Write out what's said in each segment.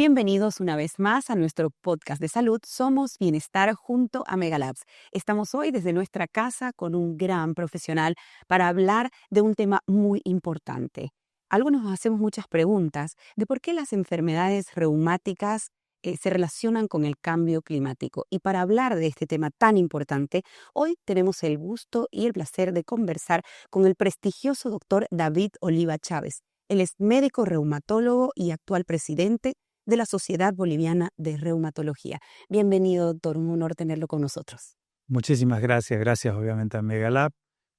Bienvenidos una vez más a nuestro podcast de salud Somos Bienestar junto a Megalabs. Estamos hoy desde nuestra casa con un gran profesional para hablar de un tema muy importante. Algunos nos hacemos muchas preguntas de por qué las enfermedades reumáticas se relacionan con el cambio climático. Y para hablar de este tema tan importante, hoy tenemos el gusto y el placer de conversar con el prestigioso doctor David Oliva Chávez. Él es médico reumatólogo y actual presidente de la Sociedad Boliviana de Reumatología. Bienvenido, doctor. Un honor tenerlo con nosotros. Muchísimas gracias. Gracias obviamente a Megalab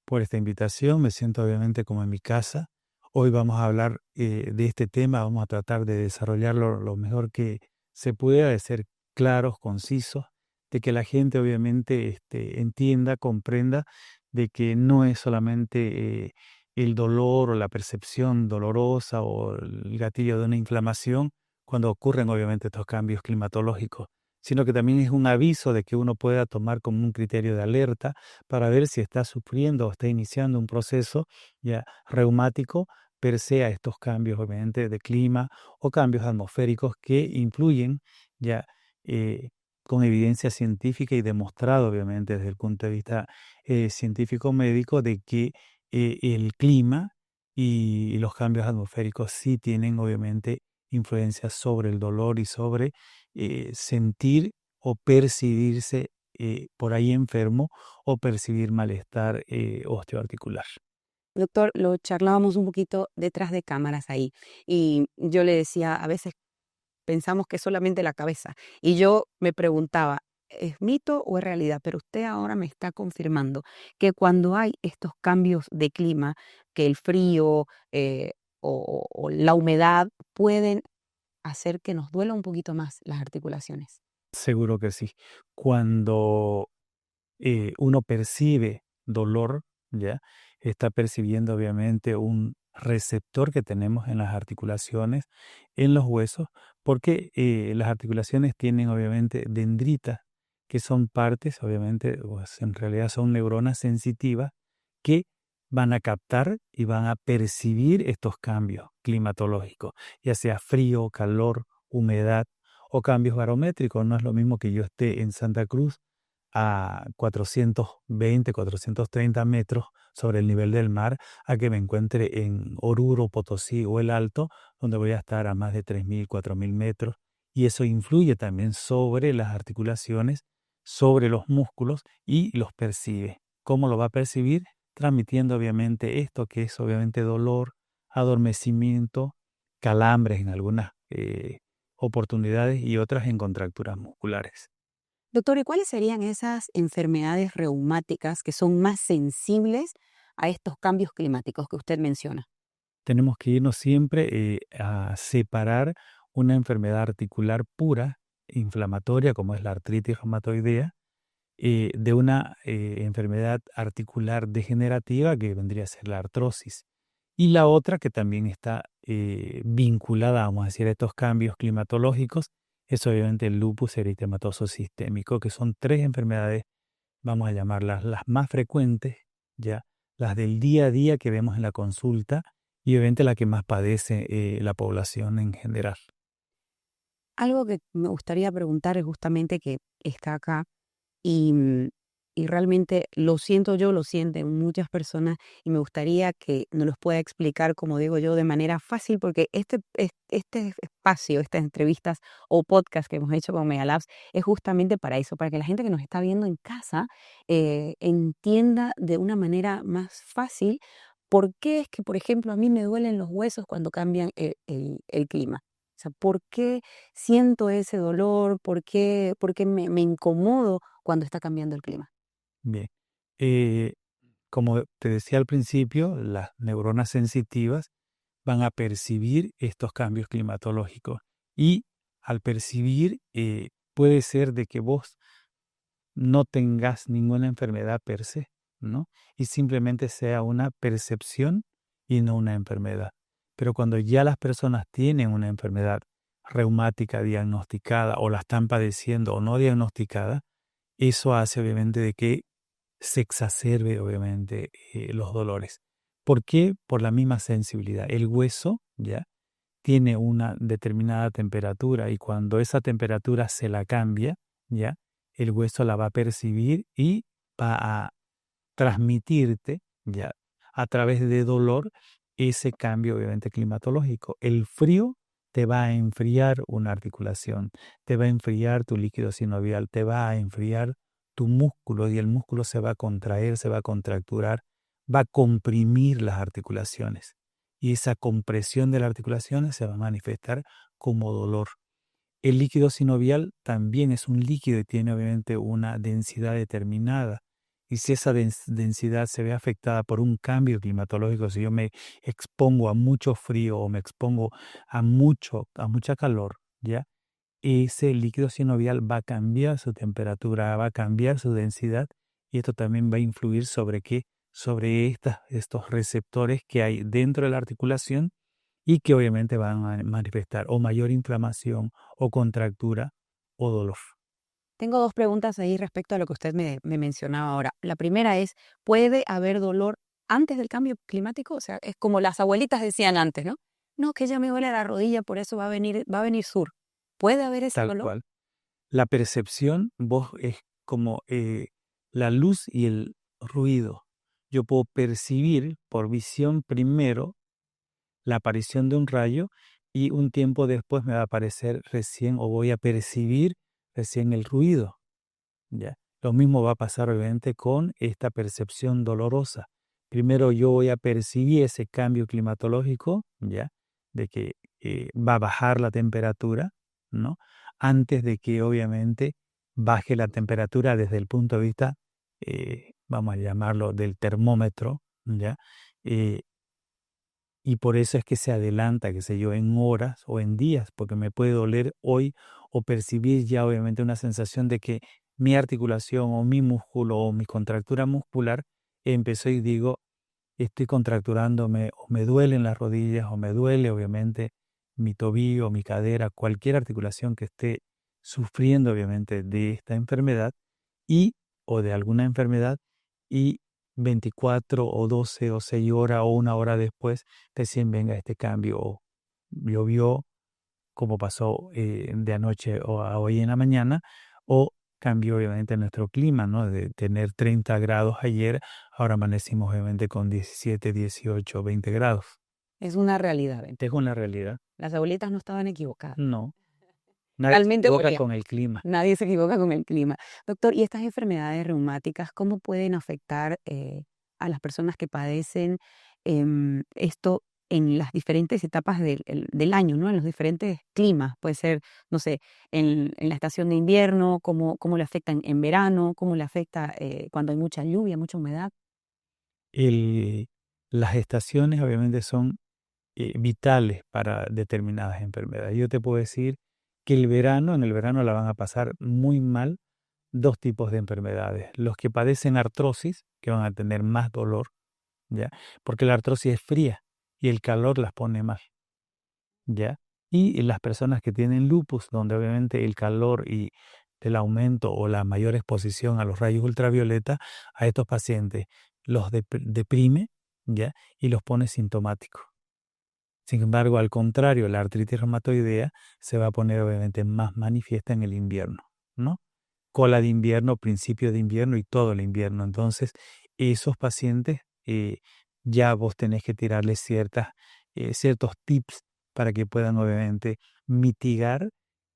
por esta invitación. Me siento obviamente como en mi casa. Hoy vamos a hablar de este tema. Vamos a tratar de desarrollarlo lo mejor que se pueda, de ser claros, concisos, de que la gente obviamente entienda, comprenda de que no es solamente el dolor o la percepción dolorosa o el gatillo de una inflamación cuando ocurren obviamente estos cambios climatológicos, sino que también es un aviso de que uno pueda tomar como un criterio de alerta para ver si está sufriendo o está iniciando un proceso ya reumático per se a estos cambios obviamente de clima o cambios atmosféricos que influyen ya eh, con evidencia científica y demostrado obviamente desde el punto de vista científico médico de que el clima y los cambios atmosféricos sí tienen obviamente influencia sobre el dolor y sobre sentir o percibirse por ahí enfermo o percibir malestar osteoarticular. Doctor, lo charlábamos un poquito detrás de cámaras ahí y yo le decía, a veces pensamos que es solamente la cabeza y yo me preguntaba, ¿es mito o es realidad? Pero usted ahora me está confirmando que cuando hay estos cambios de clima, que el frío o la humedad pueden hacer que nos duela un poquito más las articulaciones. Seguro que sí. Cuando uno percibe dolor, ¿ya? Está percibiendo obviamente un receptor que tenemos en las articulaciones, en los huesos, porque las articulaciones tienen obviamente dendritas, que son partes, obviamente, pues, en realidad son neuronas sensitivas que van a captar y van a percibir estos cambios climatológicos, ya sea frío, calor, humedad o cambios barométricos. No es lo mismo que yo esté en Santa Cruz a 420, 430 metros sobre el nivel del mar, a que me encuentre en Oruro, Potosí o El Alto, donde voy a estar a más de 3.000, 4.000 metros. Y eso influye también sobre las articulaciones, sobre los músculos y los percibe. ¿Cómo lo va a percibir? Transmitiendo obviamente esto que es obviamente dolor, adormecimiento, calambres en algunas oportunidades y otras en contracturas musculares. Doctor, ¿y cuáles serían esas enfermedades reumáticas que son más sensibles a estos cambios climáticos que usted menciona? Tenemos que irnos siempre a separar una enfermedad articular pura, inflamatoria, como es la artritis reumatoidea, de una enfermedad articular degenerativa, que vendría a ser la artrosis. Y la otra, que también está vinculada, vamos a decir, a estos cambios climatológicos, es obviamente el lupus eritematoso sistémico, que son tres enfermedades, vamos a llamarlas las más frecuentes, ya, las del día a día que vemos en la consulta y obviamente la que más padece la población en general. Algo que me gustaría preguntar es justamente que está acá y, y realmente lo siento yo, lo sienten muchas personas y me gustaría que nos los pueda explicar, como digo yo, de manera fácil, porque este espacio, estas entrevistas o podcast que hemos hecho con Megalabs es justamente para eso, para que la gente que nos está viendo en casa entienda de una manera más fácil por qué es que, por ejemplo, a mí me duelen los huesos cuando cambian el clima. O sea, ¿por qué siento ese dolor? ¿Por qué me incomodo cuando está cambiando el clima? Bien. Eh, Como te decía al principio, las neuronas sensitivas van a percibir estos cambios climatológicos y al percibir puede ser de que vos no tengas ninguna enfermedad per se, ¿no? Y simplemente sea una percepción y no una enfermedad. Pero cuando ya las personas tienen una enfermedad reumática diagnosticada o la están padeciendo o no diagnosticada, eso hace obviamente de que se exacerbe obviamente los dolores. ¿Por qué? Por la misma sensibilidad. El hueso, ¿ya? tiene una determinada temperatura y cuando esa temperatura se la cambia, ¿ya? El hueso la va a percibir y va a transmitirte, ¿ya? A través de dolor ese cambio obviamente climatológico. El frío te va a enfriar una articulación, te va a enfriar tu líquido sinovial, te va a enfriar tu músculo y el músculo se va a contraer, se va a contracturar, va a comprimir las articulaciones y esa compresión de las articulaciones se va a manifestar como dolor. El líquido sinovial también es un líquido y tiene obviamente una densidad determinada. Y si esa densidad se ve afectada por un cambio climatológico, si yo me expongo a mucho frío o me expongo a mucha calor, ¿ya? Ese líquido sinovial va a cambiar su temperatura, va a cambiar su densidad y esto también va a influir sobre qué, sobre estos receptores que hay dentro de la articulación y que obviamente van a manifestar o mayor inflamación o contractura o dolor. Tengo dos preguntas ahí respecto a lo que usted me mencionaba ahora. La primera es, ¿puede haber dolor antes del cambio climático? O sea, es como las abuelitas decían antes, ¿no? No, que ya me duele la rodilla, por eso va a venir sur. ¿Puede haber ese Tal dolor? cual. La percepción, vos, es como la luz y el ruido. Yo puedo percibir por visión primero la aparición de un rayo y un tiempo después me va a aparecer recién o voy a percibir recién el ruido, ¿ya? Lo mismo va a pasar obviamente con esta percepción dolorosa. Primero yo voy a percibir ese cambio climatológico, ¿ya? De que va a bajar la temperatura, ¿no? Antes de que obviamente baje la temperatura desde el punto de vista, vamos a llamarlo del termómetro, ¿ya? Eh, y por eso es que se adelanta, qué sé yo, en horas o en días, porque me puede doler hoy o percibir ya obviamente una sensación de que mi articulación o mi músculo o mi contractura muscular empezó y digo, estoy contracturándome o me duelen las rodillas o me duele obviamente mi tobillo, mi cadera, cualquier articulación que esté sufriendo obviamente de esta enfermedad y o de alguna enfermedad y 24 o 12 o 6 horas o una hora después recién venga este cambio o llovió como pasó de anoche o a hoy en la mañana o cambió obviamente nuestro clima, ¿no? De tener 30 grados ayer, ahora amanecimos obviamente con 17, 18, 20 grados. Es una realidad. Es una realidad. Las abuelitas no estaban equivocadas. No, nadie se Realmente equivoca olía. con el clima. Nadie se equivoca con el clima. Doctor, ¿y estas enfermedades reumáticas cómo pueden afectar a las personas que padecen esto en las diferentes etapas del año, ¿no? En los diferentes climas? Puede ser, no sé, en la estación de invierno, cómo le afecta en verano, cómo le afecta cuando hay mucha lluvia, mucha humedad. El- las estaciones obviamente son vitales para determinadas enfermedades. Yo te puedo decir que en el verano la van a pasar muy mal dos tipos de enfermedades. Los que padecen artrosis, que van a tener más dolor, ¿ya? Porque la artrosis es fría y el calor las pone mal, ¿ya? Y las personas que tienen lupus, donde obviamente el calor y el aumento o la mayor exposición a los rayos ultravioleta, a estos pacientes los deprime, ¿ya? Y los pone sintomáticos. Sin embargo, al contrario, la artritis reumatoidea se va a poner obviamente más manifiesta en el invierno, ¿no? Cola de invierno, principio de invierno y todo el invierno. Entonces, esos pacientes ya vos tenés que tirarles ciertos tips para que puedan obviamente mitigar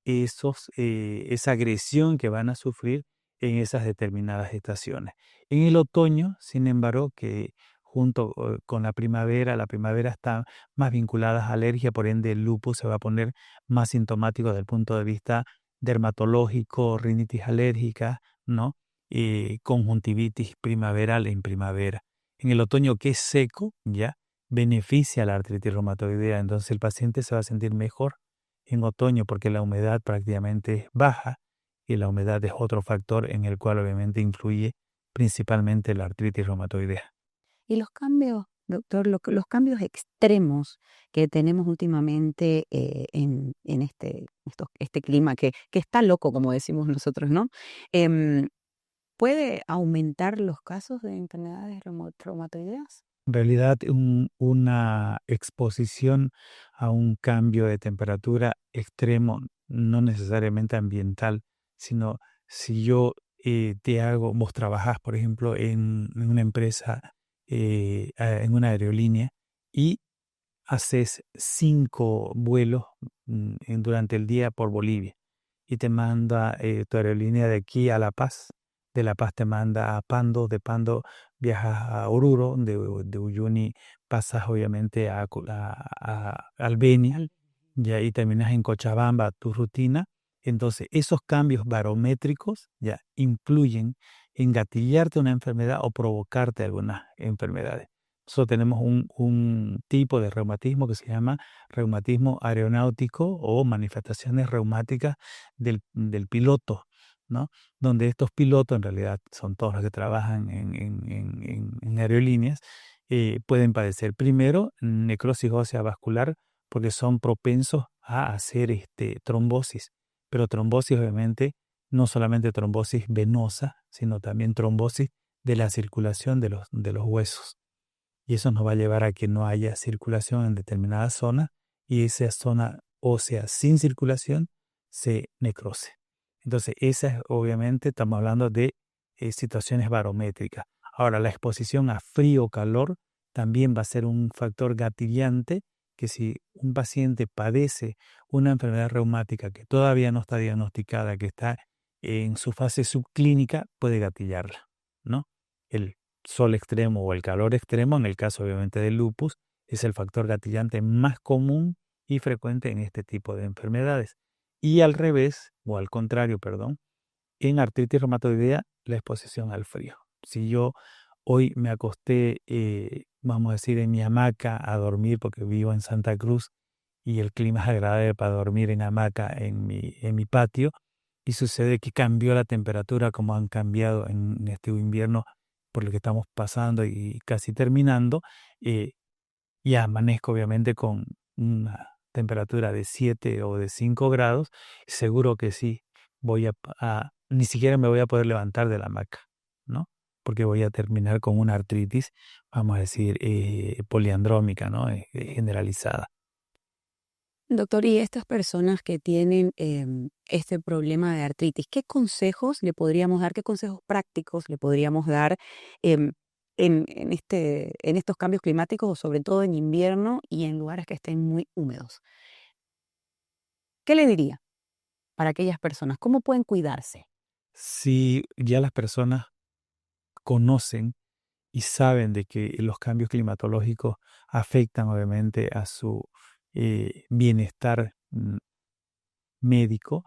esa agresión que van a sufrir en esas determinadas estaciones. En el otoño, sin embargo, que junto con la primavera está más vinculada a alergia, por ende el lupus se va a poner más sintomático desde el punto de vista dermatológico, rinitis alérgica, ¿no? Conjuntivitis primaveral en primavera. En el otoño que es seco, ya beneficia la artritis reumatoidea, entonces el paciente se va a sentir mejor en otoño porque la humedad prácticamente es baja y la humedad es otro factor en el cual obviamente influye principalmente la artritis reumatoidea. Y los cambios, doctor, los cambios extremos que tenemos últimamente en este clima que está loco, como decimos nosotros, ¿no? Em, ¿Puede aumentar los casos de enfermedades reumatoideas? En realidad, una exposición a un cambio de temperatura extremo, no necesariamente ambiental, sino si yo vos trabajás, por ejemplo, en una empresa, en una aerolínea, y haces 5 vuelos durante el día por Bolivia y te manda tu aerolínea de aquí a La Paz, de La Paz te manda a Pando, de Pando viajas a Oruro, de Uyuni pasas obviamente al Beni, Al- y ahí terminas en Cochabamba tu rutina. Entonces, esos cambios barométricos ya influyen en gatillarte una enfermedad o provocarte algunas enfermedades. Nosotros tenemos un tipo de reumatismo que se llama reumatismo aeronáutico o manifestaciones reumáticas del piloto, ¿no? Donde estos pilotos, en realidad son todos los que trabajan en aerolíneas, pueden padecer primero necrosis ósea vascular porque son propensos a hacer trombosis, pero trombosis obviamente no solamente trombosis venosa, sino también trombosis de la circulación de los huesos. Y eso nos va a llevar a que no haya circulación en determinadas zonas y esa zona ósea sin circulación se necrose. Entonces, esa es obviamente, estamos hablando de situaciones barométricas. Ahora, la exposición a frío o calor también va a ser un factor gatillante que si un paciente padece una enfermedad reumática que todavía no está diagnosticada, que está en su fase subclínica, puede gatillarla, ¿no? El sol extremo o el calor extremo, en el caso obviamente del lupus, es el factor gatillante más común y frecuente en este tipo de enfermedades. Y al revés, o al contrario, perdón, en artritis reumatoidea, la exposición al frío. Si yo hoy me acosté, vamos a decir, en mi hamaca a dormir, porque vivo en Santa Cruz y el clima es agradable para dormir en hamaca en mi patio, y sucede que cambió la temperatura como han cambiado en este invierno por lo que estamos pasando y casi terminando, eh, y amanezco obviamente con una temperatura de 7 o de 5 grados, seguro que sí, ni siquiera me voy a poder levantar de la hamaca, ¿no? Porque voy a terminar con una artritis, vamos a decir, poliandrómica, ¿no? Generalizada. Doctor, y estas personas que tienen este problema de artritis, ¿qué consejos le podríamos dar, qué consejos prácticos le podríamos dar em, en estos cambios climáticos, o sobre todo en invierno y en lugares que estén muy húmedos? ¿Qué le diría para aquellas personas? ¿Cómo pueden cuidarse? Si ya las personas conocen y saben de que los cambios climatológicos afectan obviamente a su bienestar médico,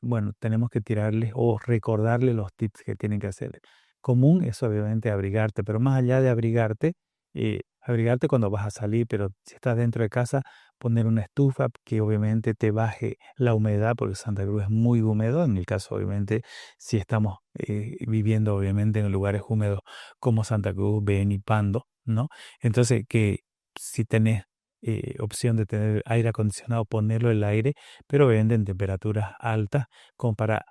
bueno, tenemos que tirarles o recordarles los tips que tienen que hacer. Común es obviamente abrigarte, pero más allá de abrigarte cuando vas a salir, pero si estás dentro de casa, poner una estufa que obviamente te baje la humedad, porque Santa Cruz es muy húmedo, en el caso obviamente si estamos viviendo obviamente en lugares húmedos como Santa Cruz, Beni, Pando, ¿no? Entonces que si tenés opción de tener aire acondicionado, ponerlo en el aire, pero obviamente en temperaturas altas como para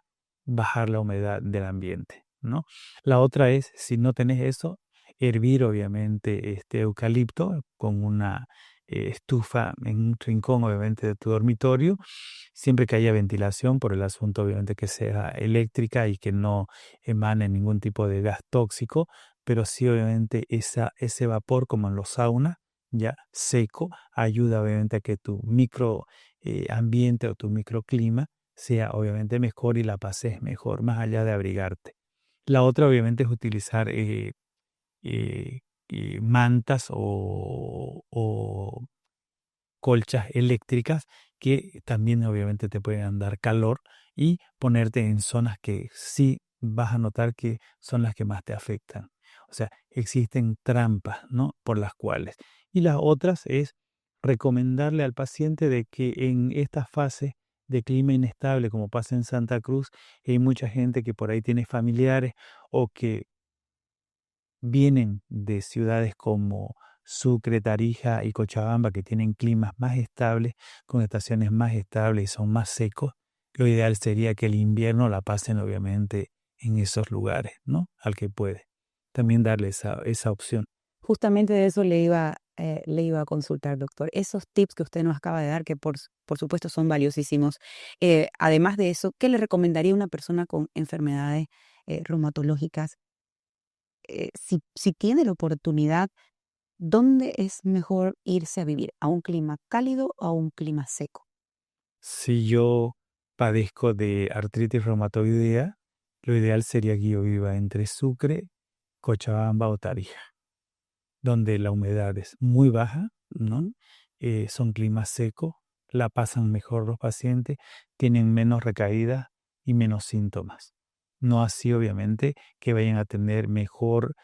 bajar la humedad del ambiente, ¿no? La otra es, si no tenés eso, hervir obviamente este eucalipto con una estufa en un rincón obviamente de tu dormitorio, siempre que haya ventilación, por el asunto obviamente que sea eléctrica y que no emane ningún tipo de gas tóxico, pero sí obviamente ese vapor como en los saunas, ya seco, ayuda obviamente a que tu micro ambiente o tu microclima sea obviamente mejor y la pases mejor, más allá de abrigarte. La otra obviamente es utilizar eh, mantas o colchas eléctricas que también obviamente te pueden dar calor y ponerte en zonas que sí vas a notar que son las que más te afectan. O sea, existen trampas, ¿no? Por las cuales. Y las otras es recomendarle al paciente de que en esta fase de clima inestable, como pasa en Santa Cruz, hay mucha gente que por ahí tiene familiares o que vienen de ciudades como Sucre, Tarija y Cochabamba, que tienen climas más estables, con estaciones más estables y son más secos. Lo ideal sería que el invierno la pasen obviamente en esos lugares, ¿no? Al que puede. También darle esa opción. Justamente de eso le iba a consultar, doctor. Esos tips que usted nos acaba de dar, que por supuesto son valiosísimos. Además de eso, ¿qué le recomendaría a una persona con enfermedades reumatológicas? Si tiene la oportunidad, ¿dónde es mejor irse a vivir? ¿A un clima cálido o a un clima seco? Si yo padezco de artritis reumatoidea, lo ideal sería que yo viva entre Sucre, Cochabamba o Tarija, donde la humedad es muy baja, ¿no? Son climas secos, la pasan mejor los pacientes, tienen menos recaídas y menos síntomas. No así, obviamente, que vayan a tener mejor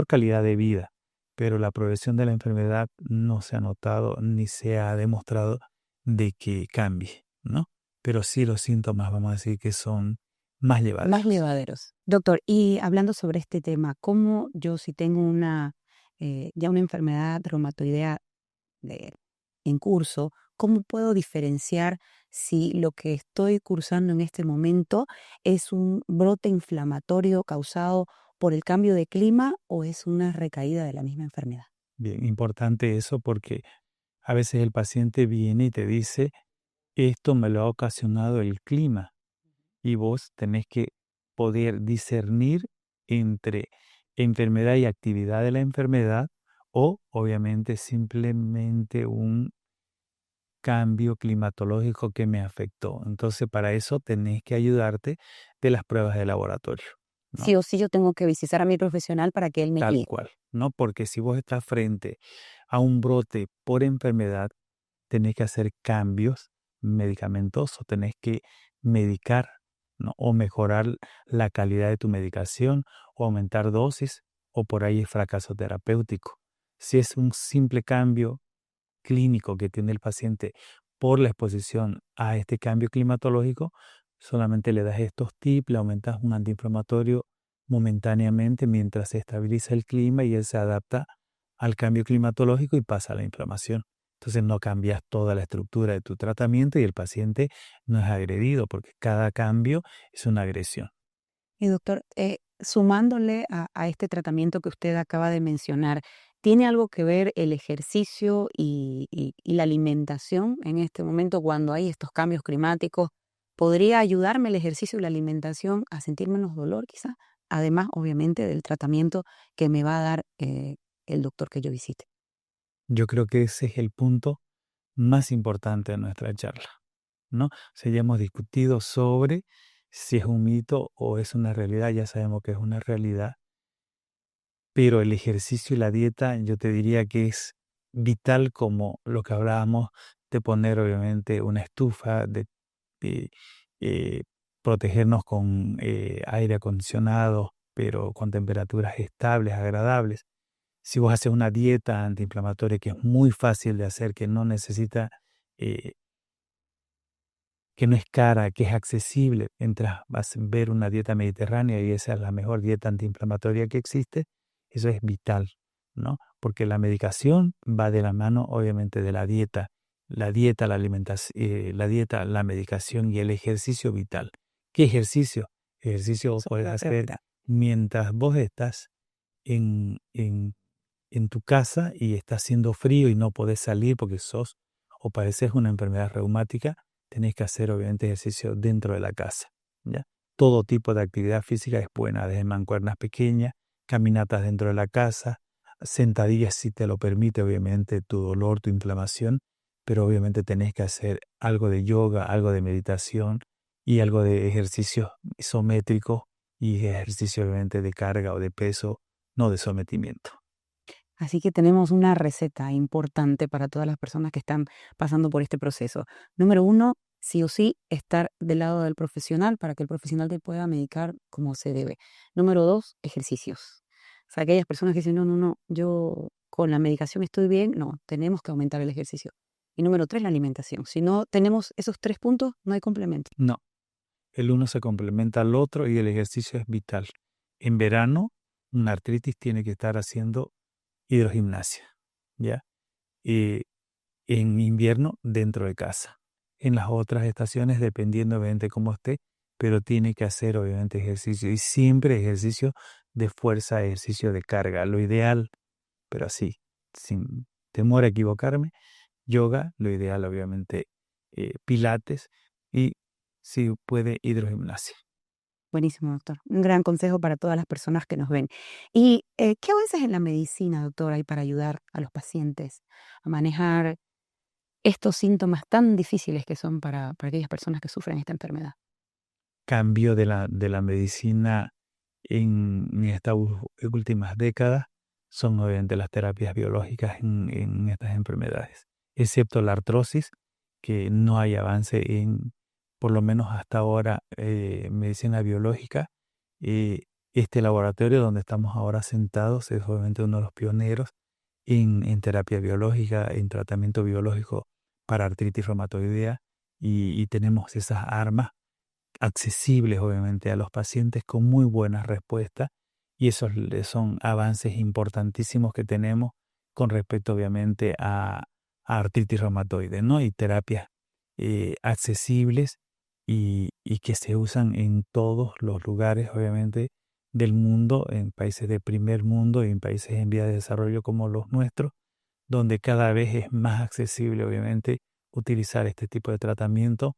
calidad de vida, pero la progresión de la enfermedad no se ha notado ni se ha demostrado de que cambie, ¿no? Pero sí los síntomas, vamos a decir que son más Más llevaderos. llevaderos. Doctor, y hablando sobre este tema, ¿cómo yo si tengo ya una enfermedad reumatoidea de- en curso, cómo puedo diferenciar si lo que estoy cursando en este momento es un brote inflamatorio causado por el cambio de clima o es una recaída de la misma enfermedad? Bien, importante eso porque a veces el paciente viene y te dice, esto me lo ha ocasionado el clima y vos tenés que poder discernir entre enfermedad y actividad de la enfermedad o obviamente simplemente un cambio climatológico que me afectó. Entonces para eso tenés que ayudarte de las pruebas de laboratorio, Sí ¿no? o sí yo tengo que visitar a mi profesional para que él me Tal guíe. cual, ¿no? Porque si vos estás frente a un brote por enfermedad, tenés que hacer cambios medicamentosos, tenés que medicar, ¿no? O mejorar la calidad de tu medicación, o aumentar dosis, o por ahí es fracaso terapéutico. Si es un simple cambio clínico que tiene el paciente por la exposición a este cambio climatológico, solamente le das estos tips, le aumentas un antiinflamatorio momentáneamente mientras se estabiliza el clima y él se adapta al cambio climatológico y pasa a la inflamación. Entonces no cambias toda la estructura de tu tratamiento y el paciente no es agredido porque cada cambio es una agresión. Y doctor, sumándole a este tratamiento que usted acaba de mencionar, ¿tiene algo que ver el ejercicio y la alimentación en este momento cuando hay estos cambios climáticos? ¿Podría ayudarme el ejercicio y la alimentación a sentir menos dolor quizá? Además, obviamente, del tratamiento que me va a dar el doctor que yo visite. Yo creo que ese es el punto más importante de nuestra charla, ¿no? O sea, ya hemos discutido sobre si es un mito o es una realidad, ya sabemos que es una realidad, pero el ejercicio y la dieta yo te diría que es vital como lo que hablábamos de poner obviamente una estufa, de, eh, protegernos con aire acondicionado, pero con temperaturas estables, agradables. Si vos haces una dieta antiinflamatoria que es muy fácil de hacer, que no necesita eh, que no es cara, que es accesible. Entras, vas a ver una dieta mediterránea y esa es la mejor dieta antiinflamatoria que existe. Eso es vital, ¿no? Porque la medicación va de la mano, obviamente, de la dieta. La dieta, la alimentación, la dieta, la medicación y el ejercicio vital. ¿Qué ejercicio? Ejercicio vos Eso te podés iba a hacer preguntar. mientras vos estás en, en, en tu casa y está haciendo frío y no podés salir porque sos o padeces una enfermedad reumática, tenés que hacer obviamente ejercicio dentro de la casa, ¿ya? Todo tipo de actividad física es buena, desde mancuernas pequeñas, caminatas dentro de la casa, sentadillas si te lo permite obviamente tu dolor, tu inflamación, pero obviamente tenés que hacer algo de yoga, algo de meditación y algo de ejercicio isométrico y ejercicio obviamente de carga o de peso, no de sometimiento. Así que tenemos una receta importante para todas las personas que están pasando por este proceso. Número uno, sí o sí, estar del lado del profesional para que el profesional te pueda medicar como se debe. Número dos, ejercicios. O sea, aquellas personas que dicen, no, no, no, yo con la medicación estoy bien, no, tenemos que aumentar el ejercicio. Y número tres, la alimentación. Si no tenemos esos tres puntos, no hay complemento. No, el uno se complementa al otro y el ejercicio es vital. En verano, una artritis tiene que estar haciendo hidrogimnasia, ¿ya? Y en invierno, dentro de casa. En las otras estaciones, dependiendo obviamente cómo esté, pero tiene que hacer obviamente ejercicio y siempre ejercicio de fuerza, ejercicio de carga. Lo ideal, pero así, sin temor a equivocarme, yoga, lo ideal obviamente pilates y si puede hidrogimnasia. Buenísimo, doctor. Un gran consejo para todas las personas que nos ven. ¿Y qué avances en la medicina, doctor, hay para ayudar a los pacientes a manejar estos síntomas tan difíciles que son para aquellas personas que sufren esta enfermedad? Cambio de la medicina en estas últimas décadas son obviamente las terapias biológicas en estas enfermedades, excepto la artrosis, que no hay avance en, por lo menos hasta ahora, medicina biológica. Eh, este laboratorio donde estamos ahora sentados es obviamente uno de los pioneros en terapia biológica, en tratamiento biológico para artritis reumatoidea y tenemos esas armas accesibles, obviamente, a los pacientes con muy buenas respuestas y esos son avances importantísimos que tenemos con respecto, obviamente, a artritis reumatoide, ¿no? Y terapias accesibles y que se usan en todos los lugares, obviamente, del mundo, en países de primer mundo y en países en vías de desarrollo como los nuestros, donde cada vez es más accesible, obviamente, utilizar este tipo de tratamiento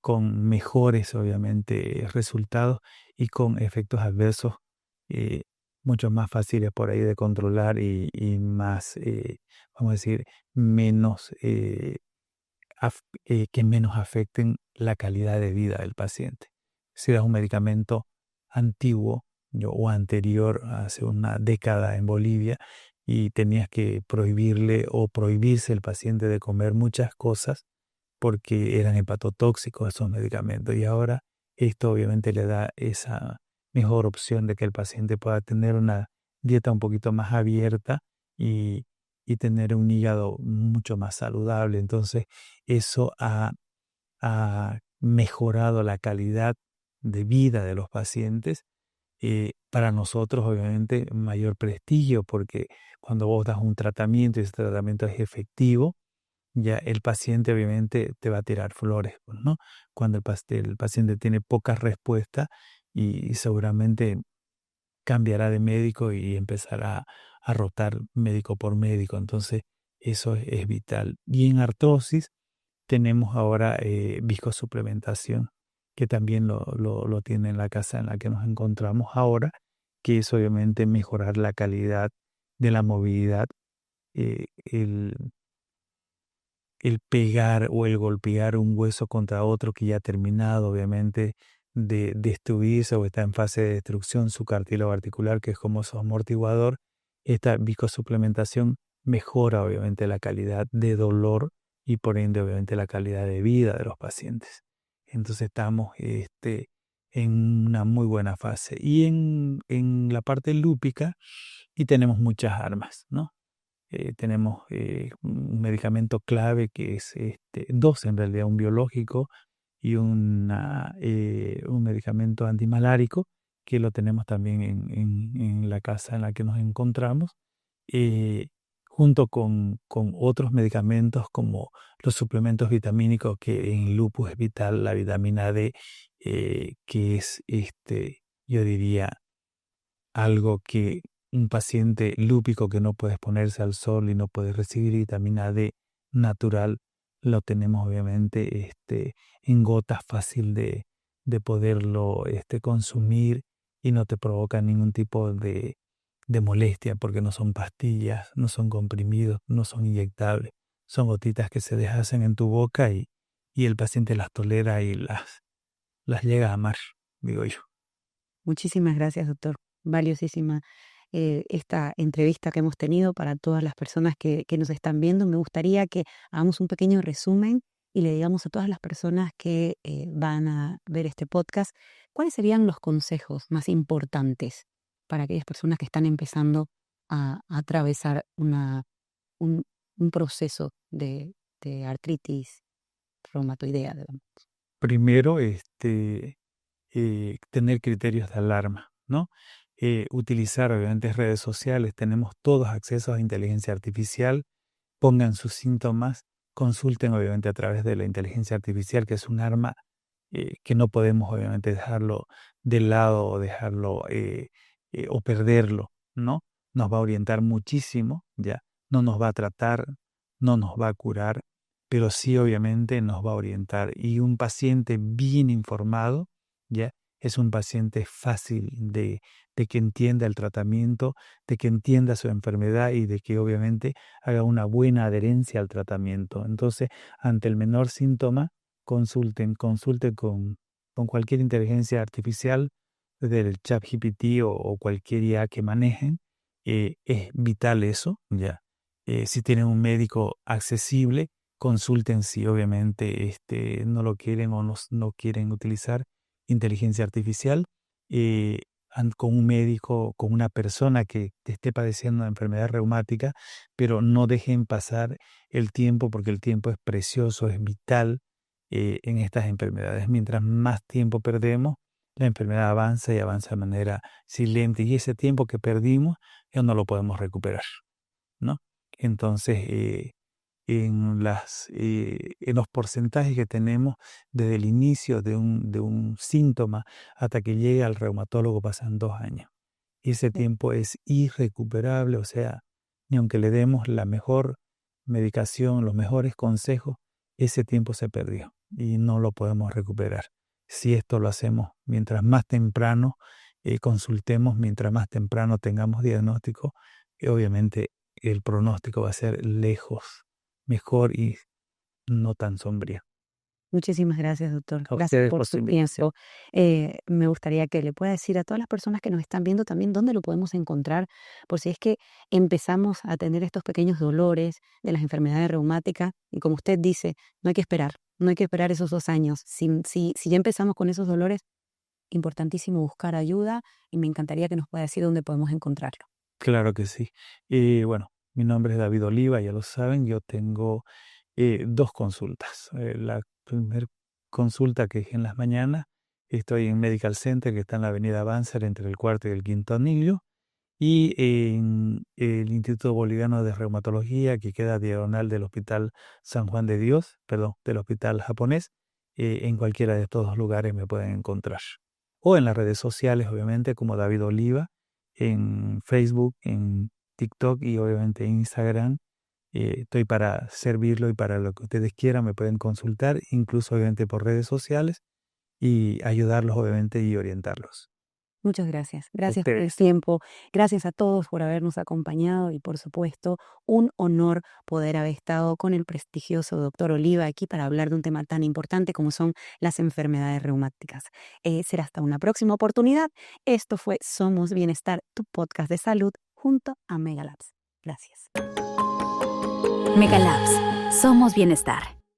con mejores, obviamente, resultados y con efectos adversos eh, mucho más fáciles por ahí de controlar y más, vamos a decir, menos, que menos afecten la calidad de vida del paciente. Si das un medicamento antiguo o anterior, hace una década en Bolivia, y tenías que prohibirle o prohibirse el paciente de comer muchas cosas, porque eran hepatotóxicos esos medicamentos. Y ahora esto obviamente le da esa mejor opción de que el paciente pueda tener una dieta un poquito más abierta y, y tener un hígado mucho más saludable. Entonces, eso ha mejorado la calidad de vida de los pacientes. Para nosotros, obviamente, mayor prestigio, porque cuando vos das un tratamiento y ese tratamiento es efectivo, ya el paciente obviamente te va a tirar flores, pues, ¿no? Cuando el paciente tiene poca respuesta y seguramente cambiará de médico y empezará a rotar médico por médico. Entonces, eso es vital. Y en artrosis tenemos ahora viscosuplementación, que también lo tiene en la casa en la que nos encontramos ahora, que es obviamente mejorar la calidad de la movilidad, el pegar o el golpear un hueso contra otro que ya ha terminado, obviamente, de destruirse o está en fase de destrucción, su cartílago articular, que es como su amortiguador, esta viscosuplementación mejora, obviamente, la calidad de dolor y por ende, obviamente, la calidad de vida de los pacientes. Entonces estamos en una muy buena fase. Y en la parte lúpica, y tenemos muchas armas, ¿no? Tenemos un medicamento clave que es dos en realidad, un biológico y un medicamento antimalárico que lo tenemos también en la casa en la que nos encontramos, eh, junto con otros medicamentos como los suplementos vitamínicos que en lupus es vital, la vitamina D, que es, yo diría, algo que un paciente lúpico que no puede exponerse al sol y no puede recibir vitamina D natural, lo tenemos obviamente en gotas fácil de poderlo consumir y no te provoca ningún tipo de molestia porque no son pastillas, no son comprimidos, no son inyectables, son gotitas que se deshacen en tu boca y el paciente las tolera y las llega a amar, digo yo. Muchísimas gracias, doctor. Valiosísima esta entrevista que hemos tenido para todas las personas que nos están viendo. Me gustaría que hagamos un pequeño resumen y le digamos a todas las personas que van a ver este podcast cuáles serían los consejos más importantes para aquellas personas que están empezando a atravesar un, un proceso de artritis reumatoidea, digamos. Primero, tener criterios de alarma, ¿no? Utilizar obviamente redes sociales, tenemos todos acceso a inteligencia artificial, pongan sus síntomas, consulten obviamente a través de la inteligencia artificial, que es un arma que no podemos obviamente dejarlo de lado o dejarlo o perderlo, ¿no? Nos va a orientar muchísimo, ¿ya? No nos va a tratar, no nos va a curar, pero sí obviamente nos va a orientar. Y un paciente bien informado, ¿ya? Es un paciente fácil de que entienda el tratamiento, de que entienda su enfermedad y de que obviamente haga una buena adherencia al tratamiento. Entonces, ante el menor síntoma, consulten con cualquier inteligencia artificial, del ChatGPT o cualquier IA que manejen. Es vital eso, ya. Si tienen un médico accesible, consulten si obviamente no lo quieren o no quieren utilizar inteligencia artificial. eh, con un médico, con una persona que esté padeciendo una enfermedad reumática, pero no dejen pasar el tiempo porque el tiempo es precioso, es vital en estas enfermedades. Mientras más tiempo perdemos, la enfermedad avanza y avanza de manera silente y ese tiempo que perdimos ya no lo podemos recuperar, ¿no? Entonces, en los porcentajes que tenemos desde el inicio de un síntoma hasta que llegue al reumatólogo pasan 2 años. Y ese Sí. tiempo es irrecuperable, o sea, ni aunque le demos la mejor medicación, los mejores consejos, ese tiempo se perdió y no lo podemos recuperar. Si esto lo hacemos mientras más temprano consultemos, mientras más temprano tengamos diagnóstico, obviamente el pronóstico va a ser lejos mejor y no tan sombrío. Muchísimas gracias, doctor. A Gracias ustedes por por su su invitación. tiempo. Me gustaría que le pueda decir a todas las personas que nos están viendo también dónde lo podemos encontrar, por si es que empezamos a tener estos pequeños dolores de las enfermedades reumáticas. Y como usted dice, no hay que esperar, no hay que esperar esos 2 años. Si ya empezamos con esos dolores, importantísimo buscar ayuda y me encantaría que nos pueda decir dónde podemos encontrarlo. Claro que sí. Bueno, mi nombre es David Oliva, ya lo saben, yo tengo 2 consultas. La primer consulta que es en las mañanas, estoy en Medical Center, que está en la avenida Banzer, entre el cuarto y el quinto anillo, y en el Instituto Boliviano de Reumatología, que queda diagonal del Hospital San Juan de Dios, perdón, del Hospital Japonés. En cualquiera de estos 2 lugares me pueden encontrar. O en las redes sociales, obviamente, como David Oliva, en Facebook, en TikTok y obviamente en Instagram. Estoy para servirlo y para lo que ustedes quieran, me pueden consultar, incluso obviamente por redes sociales y ayudarlos obviamente y orientarlos. Muchas gracias. A Gracias por el ustedes. tiempo. Gracias a todos por habernos acompañado y por supuesto, un honor poder haber estado con el prestigioso doctor Oliva aquí para hablar de un tema tan importante como son las enfermedades reumáticas. Será hasta una próxima oportunidad. Esto fue Somos Bienestar, tu podcast de salud junto a Megalabs. Gracias. Megalabs. Somos bienestar.